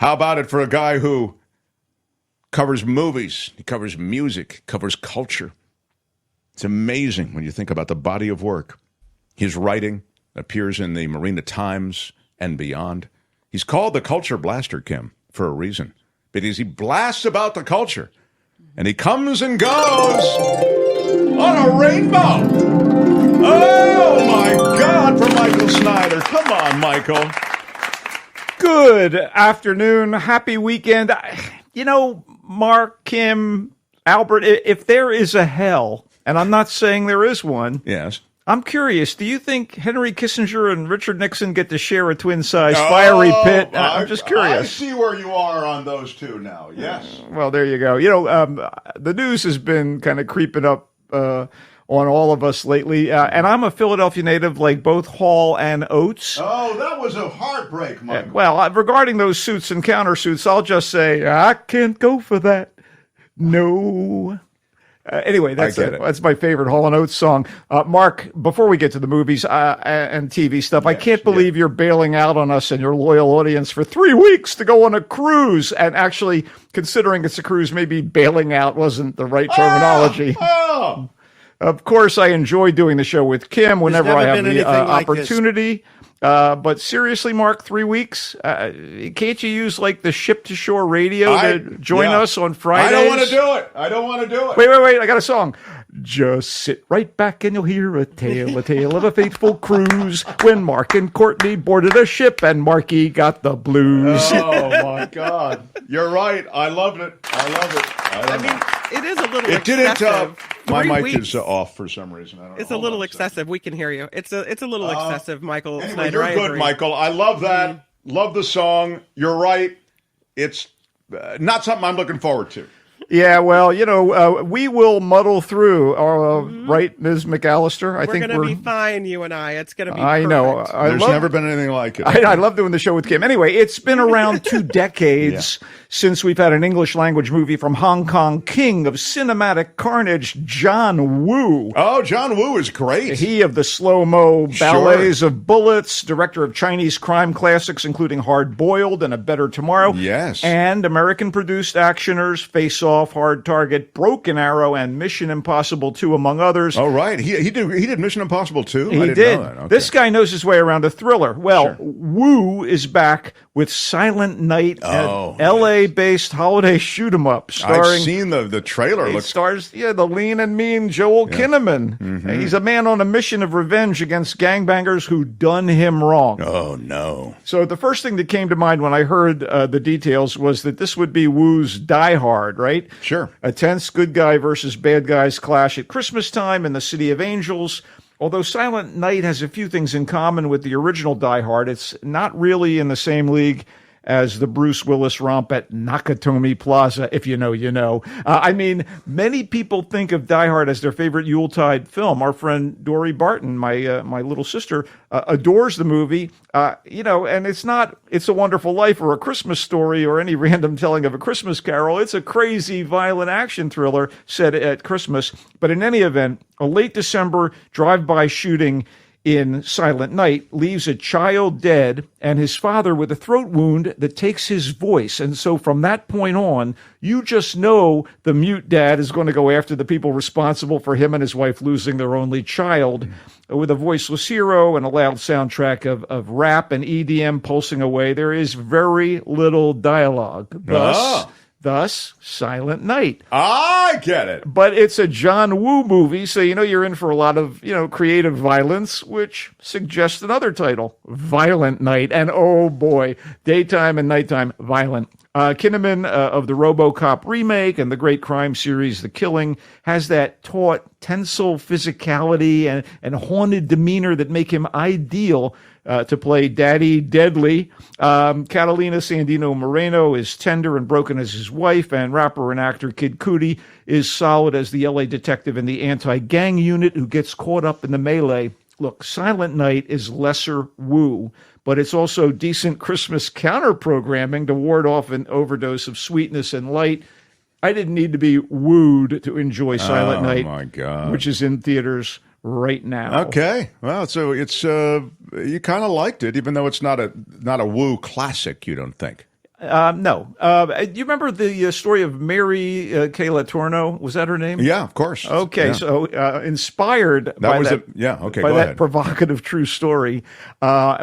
How about it for a guy who covers movies, he covers music, covers culture. It's amazing when you think about the body of work. His writing appears in the Marina Times and beyond. He's called the Culture Blaster, Kim, for a reason. Because he blasts about the culture. And he comes and goes on a rainbow. Oh, my God, for Michael Snyder. Come on, Michael. Good afternoon. Happy weekend. You know, Mark, Kim, Albert, if there is a hell, and I'm not saying there is one. Yes. I'm curious, do you think Henry Kissinger and Richard Nixon get to share a twin-sized fiery pit? I'm just curious. I see where you are on those two now, yes. Well, there you go. You know, the news has been kind of creeping up on all of us lately, and I'm a Philadelphia native like both Hall and Oates. Oh, that was a heartbreak, Mike. Well, regarding those suits and countersuits, I'll just say, I can't go for that. No. Anyway, that's my favorite Hall & Oates song. Mark, before we get to the movies and TV stuff, I can't believe you're bailing out on us and your loyal audience for 3 weeks to go on a cruise. And actually, considering it's a cruise, maybe bailing out wasn't the right terminology. Of course, I enjoy doing the show with Kim whenever I have the opportunity. But seriously, Mark, 3 weeks? Can't you use like the ship-to-shore radio to join us on Fridays? I don't want to do it. Wait. I got a song. Just sit right back and you'll hear a tale of a fateful cruise when Mark and Courtney boarded a ship and Marky got the blues. Oh, my God. You're right. I loved it. I mean, it is a little excessive. My mic is off for some reason. I don't know. It's a little excessive. We can hear you. It's a little excessive, Michael. Anyway, Snyder, you're good, Michael. I love that. Love the song. You're right. It's not something I'm looking forward to. Yeah, well, you know, we will muddle through, right, Ms. McAllister? We're going to be fine, you and I. It's going to be I perfect. know. There's never been anything like it. I love doing the show with Kim. Anyway, it's been around 2 decades since we've had an English language movie from Hong Kong king of cinematic carnage, John Woo. Oh, John Woo is great. He of the slow-mo ballets of bullets, director of Chinese crime classics, including Hard Boiled and A Better Tomorrow. Yes. And American-produced actioners, Face Off, Hard Target, Broken Arrow, and Mission Impossible 2, among others. Oh, right. He did Mission Impossible 2? He did. Okay. This guy knows his way around a thriller. Well, Woo is back with Silent Night, an L.A.-based holiday shoot-'em-up. I've seen the trailer. It stars the lean and mean Joel Kinnaman. Mm-hmm. He's a man on a mission of revenge against gangbangers who done him wrong. Oh, no. So the first thing that came to mind when I heard the details was that this would be Woo's Die Hard, right? Sure. A tense good guy versus bad guys clash at Christmas time in the City of Angels. Although Silent Night has a few things in common with the original Die Hard, it's not really in the same league as the Bruce Willis romp at Nakatomi Plaza. If you know, you know. I mean, many people think of Die Hard as their favorite Yuletide film. Our friend Dory Barton, my little sister, adores the movie. And it's not It's a Wonderful Life or A Christmas Story or any random telling of a Christmas carol. It's a crazy, violent action thriller set at Christmas. But in any event, a late December drive-by shooting in Silent Night leaves a child dead and his father with a throat wound that takes his voice. And so from that point on, you just know the mute dad is going to go after the people responsible for him and his wife losing their only child. With a voiceless hero and a loud soundtrack of rap and EDM pulsing away, there is very little dialogue. Thus, Silent Night. I get it. But it's a John Woo movie, so you're in for a lot of, creative violence, which suggests another title, Violent Night. And oh boy, daytime and nighttime, violent. Kinnaman of the RoboCop remake and the great crime series The Killing has that taut, tensile physicality and haunted demeanor that make him ideal to play Daddy Deadly. Catalina Sandino Moreno is tender and broken as his wife, and rapper and actor Kid Cudi is solid as the LA detective in the anti-gang unit who gets caught up in the melee. Look, Silent Night is lesser Woo, but it's also decent Christmas counter-programming to ward off an overdose of sweetness and light. I didn't need to be wooed to enjoy Silent Night, my God, which is in theaters right now. Okay, well, so it's you kind of liked it, even though it's not a Woo classic. You don't think? No. Do you remember the story of Mary Kay Letourneau? Was that her name? Yeah, of course. Okay, Yeah. so inspired by Okay, by go that ahead. provocative true story,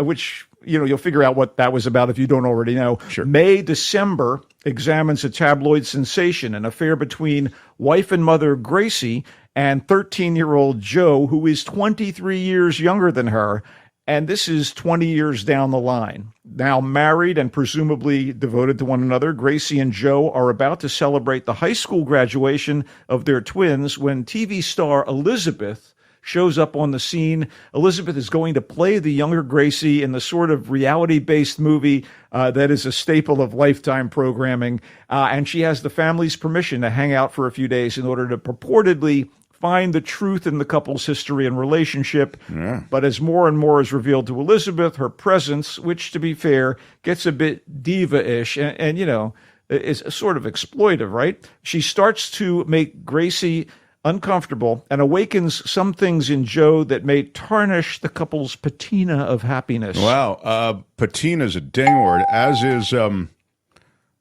which you'll figure out what that was about if you don't already know. Sure. May December examines a tabloid sensation, an affair between wife and mother Gracie and 13-year-old Joe, who is 23 years younger than her. And this is 20 years down the line. Now married and presumably devoted to one another, Gracie and Joe are about to celebrate the high school graduation of their twins when TV star Elizabeth shows up on the scene. Elizabeth is going to play the younger Gracie in the sort of reality-based movie that is a staple of Lifetime programming. And she has the family's permission to hang out for a few days in order to purportedly find the truth in the couple's history and relationship. Yeah. But as more and more is revealed to Elizabeth, her presence, which to be fair, gets a bit diva-ish and is sort of exploitive, right? She starts to make Gracie uncomfortable and awakens some things in Joe that may tarnish the couple's patina of happiness. Wow. Patina is a ding word, as is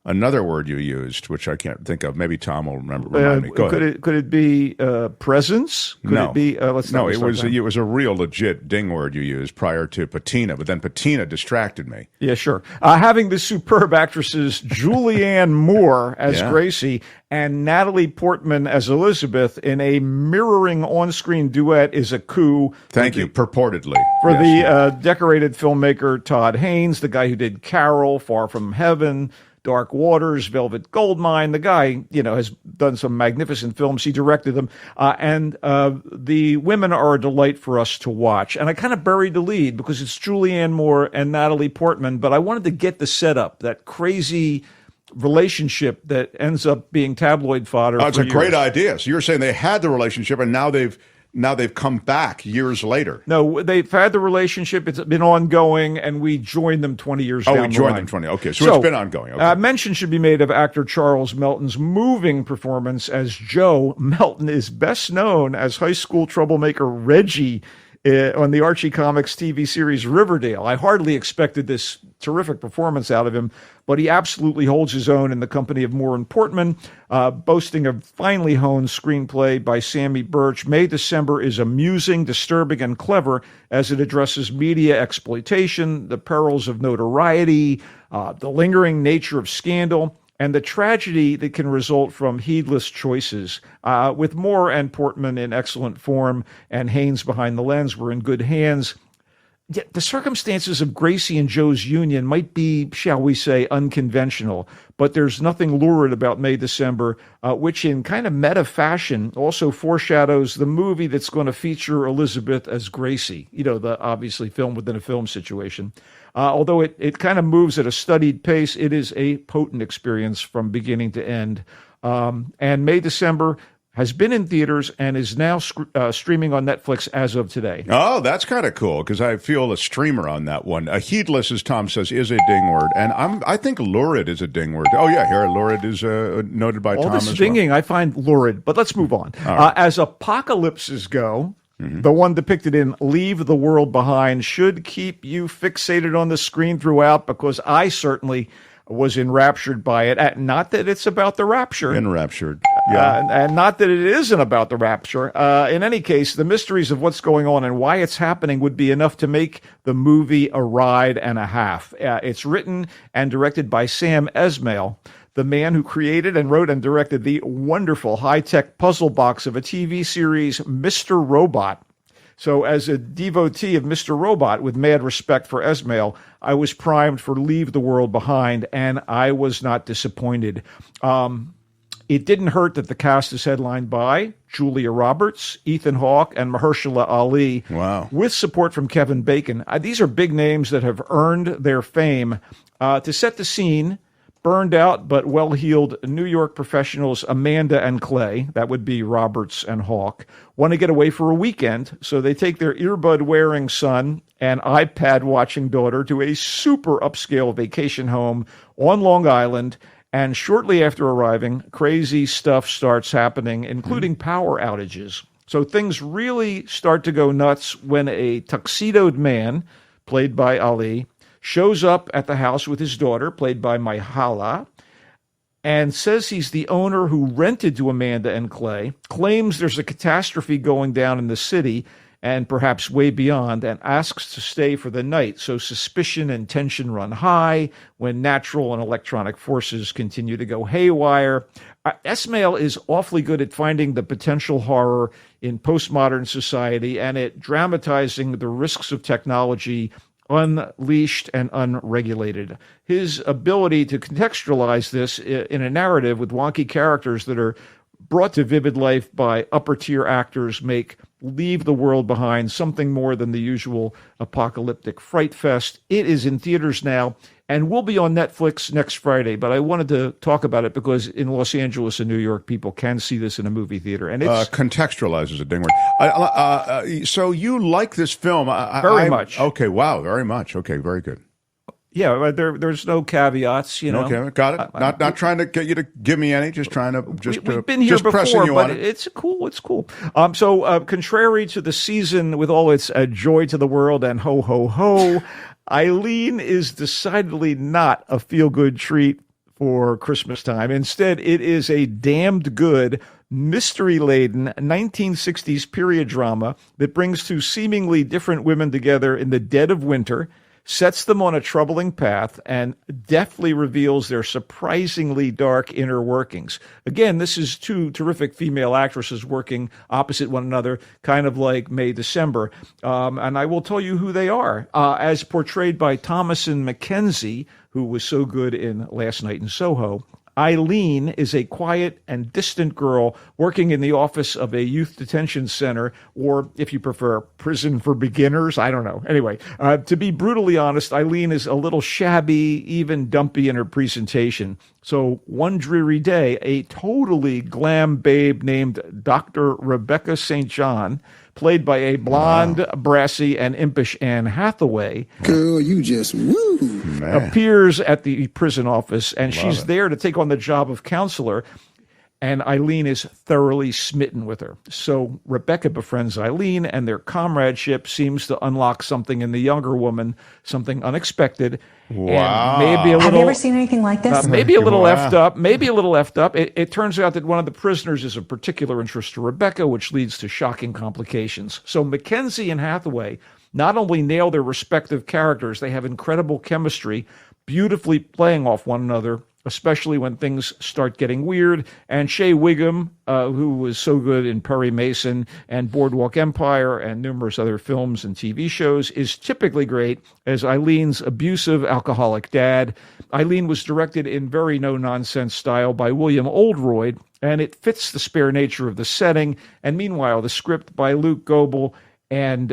another word you used, which I can't think of. Maybe Tom will remind me. Go ahead. Could it be presence? Could No. it be? No, it was a real legit ding word you used prior to patina, but then patina distracted me. Yeah, sure. Having the superb actresses Julianne Moore as Yeah. Gracie and Natalie Portman as Elizabeth in a mirroring on-screen duet is a coup. Thank you. Purportedly. For Yes. the decorated filmmaker Todd Haynes, the guy who did Carol, Far From Heaven, Dark Waters, Velvet Goldmine. The guy, has done some magnificent films. He directed them. And the women are a delight for us to watch. And I kind of buried the lead because it's Julianne Moore and Natalie Portman, but I wanted to get the setup, that crazy relationship that ends up being tabloid fodder. Oh, it's for a years. great idea. So you're saying they had the relationship and now they've come back years later. No, they've had the relationship. It's been ongoing, and we joined them 20 years down the line. Oh, we joined them 20. Okay, so it's been ongoing. Okay. Mention should be made of actor Charles Melton's moving performance as Joe. Melton is best known as high school troublemaker Reggie on the Archie Comics TV series Riverdale. I hardly expected this terrific performance out of him, but he absolutely holds his own in the company of Moore and Portman, boasting a finely honed screenplay by Sammy Birch. May December is amusing, disturbing, and clever as it addresses media exploitation, the perils of notoriety, the lingering nature of scandal, and the tragedy that can result from heedless choices. With Moore and Portman in excellent form and Haynes behind the lens, we're in good hands. Yet the circumstances of Gracie and Joe's union might be, shall we say, unconventional, but there's nothing lurid about May December, which in kind of meta fashion also foreshadows the movie that's going to feature Elizabeth as Gracie, the obviously film within a film situation. Although it kind of moves at a studied pace, it is a potent experience from beginning to end. And May December has been in theaters and is now streaming on Netflix as of today. Oh, that's kind of cool because I feel a streamer on that one. Heedless, as Tom says, is a ding word, and I think lurid is a ding word. Oh yeah, here lurid is noted by All Tom this as dinging I find lurid, but let's move on. Right. As apocalypses go, the one depicted in Leave the World Behind should keep you fixated on the screen throughout, because I certainly was enraptured by it. Not that it's about the rapture. Enraptured. Yeah. And not that it isn't about the rapture. In any case, the mysteries of what's going on and why it's happening would be enough to make the movie a ride and a half. It's written and directed by Sam Esmail, the man who created and wrote and directed the wonderful high-tech puzzle box of a TV series, Mr. Robot. So as a devotee of Mr. Robot, with mad respect for Esmail, I was primed for Leave the World Behind, and I was not disappointed. It didn't hurt that the cast is headlined by Julia Roberts, Ethan Hawke, and Mahershala Ali. Wow. With support from Kevin Bacon. These are big names that have earned their fame. To set the scene, burned out but well-heeled New York professionals Amanda and Clay, that would be Roberts and Hawke, want to get away for a weekend, so they take their earbud-wearing son and iPad-watching daughter to a super upscale vacation home on Long Island, and shortly after arriving, crazy stuff starts happening, including power outages. So things really start to go nuts when a tuxedoed man, played by Ali, shows up at the house with his daughter, played by Myhala, and says he's the owner who rented to Amanda and Clay, claims there's a catastrophe going down in the city and perhaps way beyond, and asks to stay for the night. So suspicion and tension run high when natural and electronic forces continue to go haywire. Esmail is awfully good at finding the potential horror in postmodern society and at dramatizing the risks of technology unleashed and unregulated. His ability to contextualize this in a narrative with wonky characters that are brought to vivid life by upper-tier actors make Leave the World Behind something more than the usual apocalyptic fright fest. It is in theaters now and will be on Netflix next Friday, but I wanted to talk about it because in Los Angeles and New York, people can see this in a movie theater. And it's contextualizes a ding word. So you like this film? Very much. Okay, wow, very much. Okay, very good. Yeah, there's no caveats, you know. Okay, got it. Not trying to get you to give me any, just trying to we've been here pressing before, you but on it. It's cool. So contrary to the season with all its joy to the world and ho ho ho, Eileen is decidedly not a feel good treat for Christmas time. Instead, it is a damned good mystery-laden 1960s period drama that brings two seemingly different women together in the dead of winter, sets them on a troubling path, and deftly reveals their surprisingly dark inner workings. Again, this is two terrific female actresses working opposite one another, kind of like May December. And I will tell you who they are. As portrayed by Thompson McKenzie, who was so good in Last Night in Soho, Eileen is a quiet and distant girl working in the office of a youth detention center, or if you prefer, prison for beginners. I don't know. Anyway, to be brutally honest, Eileen is a little shabby, even dumpy in her presentation. So one dreary day, a totally glam babe named Dr. Rebecca St. John, played by a blonde, brassy, and impish Anne Hathaway. Girl, you just woo. Man. Appears at the prison office, and she's there to take on the job of counselor. And Eileen is thoroughly smitten with her. So Rebecca befriends Eileen, and their comradeship seems to unlock something in the younger woman, something unexpected. Wow. And maybe a little, have you ever seen anything like this? maybe a little effed up. It turns out that one of the prisoners is of particular interest to Rebecca, which leads to shocking complications. So Mackenzie and Hathaway not only nail their respective characters, they have incredible chemistry, beautifully playing off one another, especially when things start getting weird. And Shea Whigham, who was so good in Perry Mason and Boardwalk Empire and numerous other films and TV shows, is typically great as Eileen's abusive alcoholic dad. Eileen was directed in very no-nonsense style by William Oldroyd, and it fits the spare nature of the setting. And meanwhile, the script by Luke Goebel and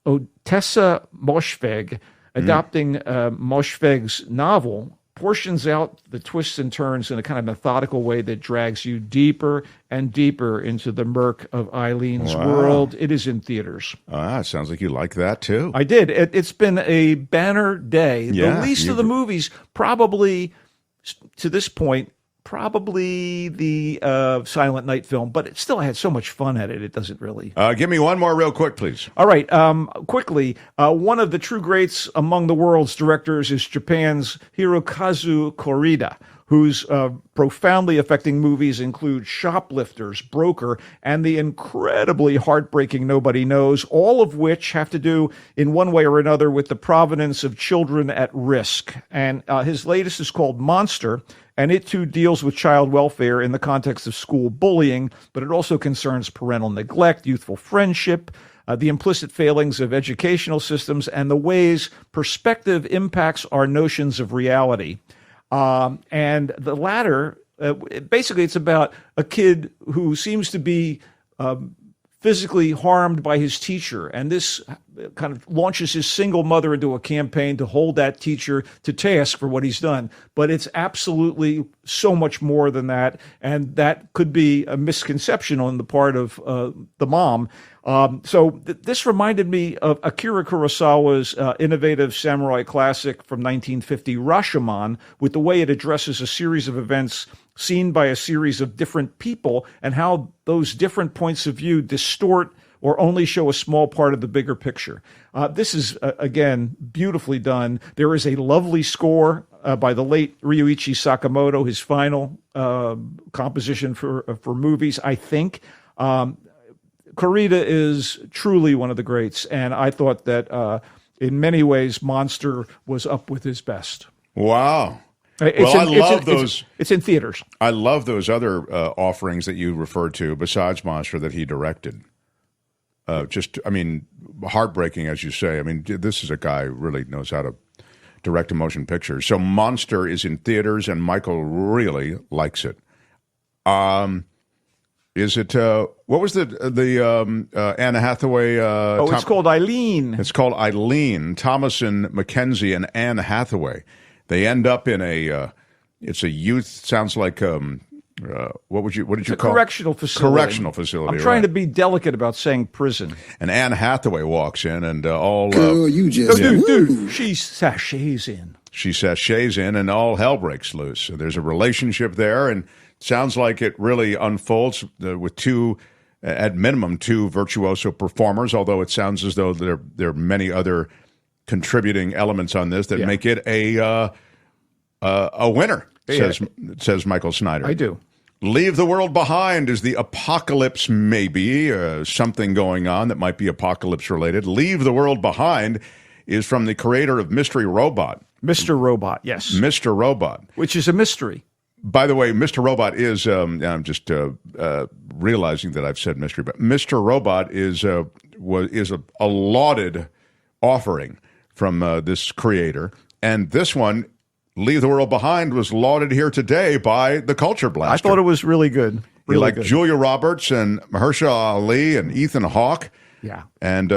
Otessa Moshfegh, adopting Moshfegh's novel, portions out the twists and turns in a kind of methodical way that drags you deeper and deeper into the murk of Eileen's world. It is in theaters. It sounds like you like that too. I did. It's been a banner day. Yeah, the least of the movies, probably to this point, probably the Silent Night film, but it still had so much fun at it. It doesn't really. Give me one more real quick, please. All right. Quickly, one of the true greats among the world's directors is Japan's Hirokazu Korida, whose profoundly affecting movies include Shoplifters, Broker, and the incredibly heartbreaking Nobody Knows, all of which have to do in one way or another with the provenance of children at risk. And his latest is called Monster, and it too deals with child welfare in the context of school bullying, but it also concerns parental neglect, youthful friendship, the implicit failings of educational systems, and the ways perspective impacts our notions of reality. And the latter, basically, it's about a kid who seems to be physically harmed by his teacher. And this kind of launches his single mother into a campaign to hold that teacher to task for what he's done. But it's absolutely so much more than that. And that could be a misconception on the part of the mom. This reminded me of Akira Kurosawa's innovative samurai classic from 1950, Rashomon, with the way it addresses a series of events seen by a series of different people and how those different points of view distort or only show a small part of the bigger picture. This is, again, beautifully done. There is a lovely score by the late Ryuichi Sakamoto, his final composition for movies, I think. Kurita is truly one of the greats, and I thought that in many ways Monster was up with his best. Wow. It's I love those. It's in theaters. I love those other offerings that you referred to besides Monster that he directed. Heartbreaking, as you say. I mean, this is a guy who really knows how to direct a motion picture. So Monster is in theaters, and Michael really likes it. Is it, what was the Anne Hathaway? It's called Eileen. It's called Eileen. Thomason McKenzie and Anne Hathaway. They end up in it's a youth, sounds like, what did you call it? Correctional facility. Correctional facility. I'm trying to be delicate about saying prison. And Anne Hathaway walks in and all. Girl, you just Dude, she sachets in. She sachets in and all hell breaks loose. So there's a relationship there, and sounds like it really unfolds with at minimum, two virtuoso performers, although it sounds as though there are many other contributing elements on this that make it a winner, says Michael Snyder. I do. Leave the World Behind is the apocalypse, maybe, something going on that might be apocalypse related. Leave the World Behind is from the creator of Mystery Robot. Mr. Robot, yes. Mr. Robot. Which is a mystery. By the way, Mr. Robot is, I'm just realizing that I've said mystery, but Mr. Robot is a lauded offering from this creator. And this one, Leave the World Behind, was lauded here today by the Culture Blaster. I thought it was really good. Really like good. Julia Roberts and Mahershala Ali and Ethan Hawke. Yeah. And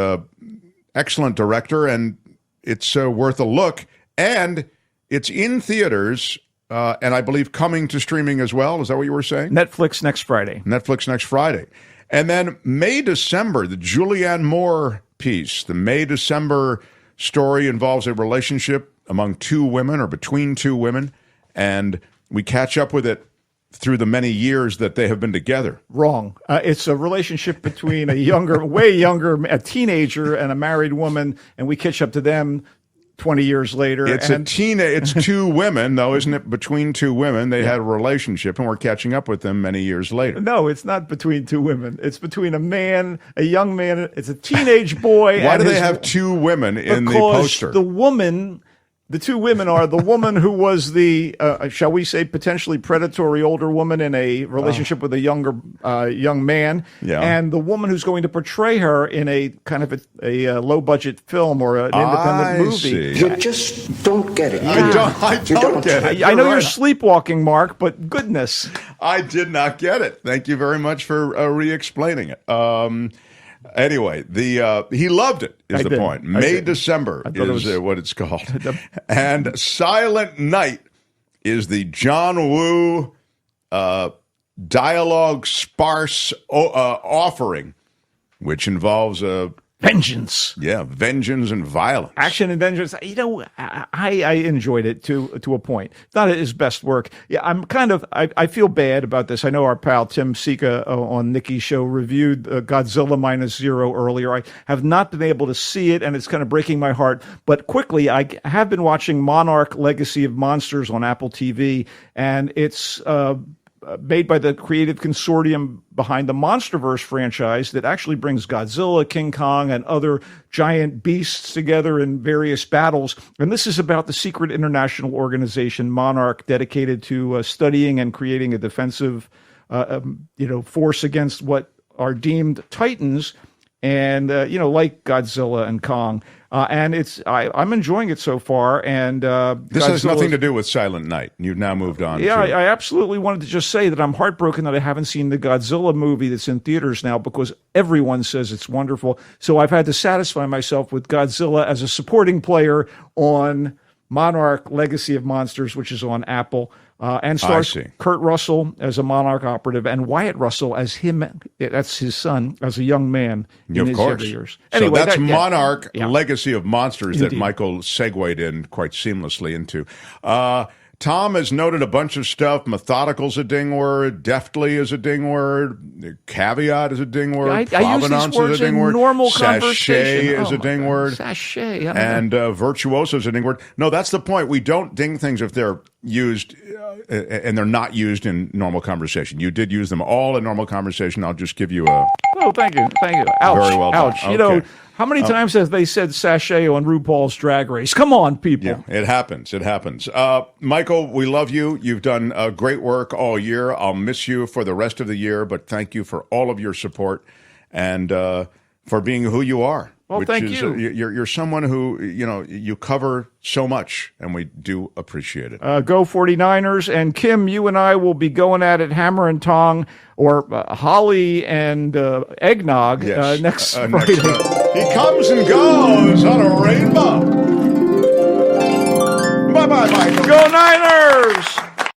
excellent director, and it's worth a look. And it's in theaters, and I believe coming to streaming as well. Is that what you were saying? Netflix next Friday. Netflix next Friday. And then May-December, the Julianne Moore piece, the May-December story involves a relationship among two women or between two women, and we catch up with it through the many years that they have been together. Wrong. It's a relationship between way younger, a teenager and a married woman, and we catch up to them 20 years later. It's two women, though, isn't it? Between two women, they had a relationship, and we're catching up with them many years later. No, it's not between two women. It's between a young man. It's a teenage boy. Why do they have two women in the poster? The two women are the woman who was the, shall we say, potentially predatory older woman in a relationship with a younger young man, and the woman who's going to portray her in a kind of a low-budget film or an independent movie. See. You just don't get it. I don't get it. I know you're sleepwalking, Mark, but goodness. I did not get it. Thank you very much for re-explaining it. Anyway, he loved it, is the point. May-December is what it's called. And Silent Night is the John Woo dialogue sparse offering, which involves vengeance. Yeah, vengeance and violence. Action and vengeance. You know, I enjoyed it to a point. It's not his best work. Yeah, I feel bad about this. I know our pal Tim Sika on Nikki's show reviewed Godzilla -0 earlier. I have not been able to see it, and it's kind of breaking my heart. But quickly, I have been watching Monarch: Legacy of Monsters on Apple TV, and it's made by the creative consortium behind the MonsterVerse franchise that actually brings Godzilla, King Kong, and other giant beasts together in various battles. And this is about the secret international organization, Monarch, dedicated to studying and creating a defensive force against what are deemed titans, and like Godzilla and Kong. And I'm enjoying it so far. And this has nothing to do with Silent Night. You've now moved on. Yeah, I absolutely wanted to just say that I'm heartbroken that I haven't seen the Godzilla movie that's in theaters now, because everyone says it's wonderful. So I've had to satisfy myself with Godzilla as a supporting player on Monarch: Legacy of Monsters, which is on Apple. And stars Kurt Russell as a Monarch operative and Wyatt Russell as him, that's his son, as a young man in his younger years. Anyway, so that's Monarch: Legacy of Monsters. Indeed. That Michael segued in quite seamlessly into. Tom has noted a bunch of stuff. Methodical's a ding word. Deftly is a ding word. Caveat is a ding word. I use Provenance these words is a ding in word. normal Sachet conversation. is a ding word. Sachet. And virtuoso is a ding word. No, that's the point. We don't ding things if they're used and they're not used in normal conversation. You did use them all in normal conversation. I'll just give you a... Oh, thank you. Thank you. Ouch. Very well done. Ouch. Okay. You know, how many times have they said sachet on RuPaul's Drag Race? Come on, people. Yeah, it happens. It happens. Michael, we love you. You've done great work all year. I'll miss you for the rest of the year, but thank you for all of your support and for being who you are. Well, thank you. You're someone who, you cover so much, and we do appreciate it. Go 49ers. And Kim, you and I will be going at it hammer and tong, or holly and eggnog next Friday. He comes and goes on a rainbow. Bye-bye, Michael. Go Niners!